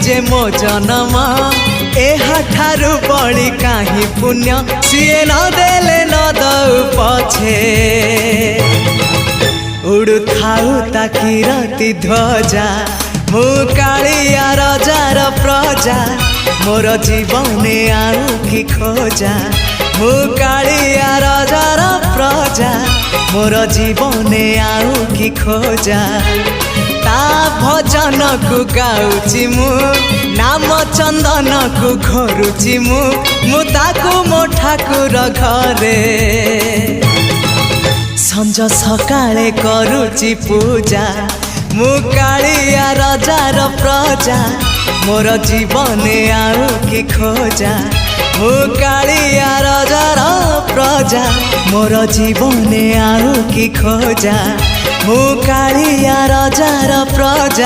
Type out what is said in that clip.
जे मो जन्म एहाठारु बड़ी काहे पुण्य सिए न देले न दउ पछे उड़ु थाउ ताकि राति ध्वजा मु कालिया रजार प्रजा मोर जीवने आउ कि खोजा मु कालिया रजार प्रजा मोर जीवने आउ कि खोजा ता भजन को गाउची मु नाम चंदन को घरुची मु ताकू मो ठाकुर घरे संज सकाळे करुची पूजा मु कालिया रजार प्रजा मोर जीवने आउ कि खोजा मु कालिया रजार प्रजा मोर जीवने आउ कि खोजा मु कालिया रजार प्रजा।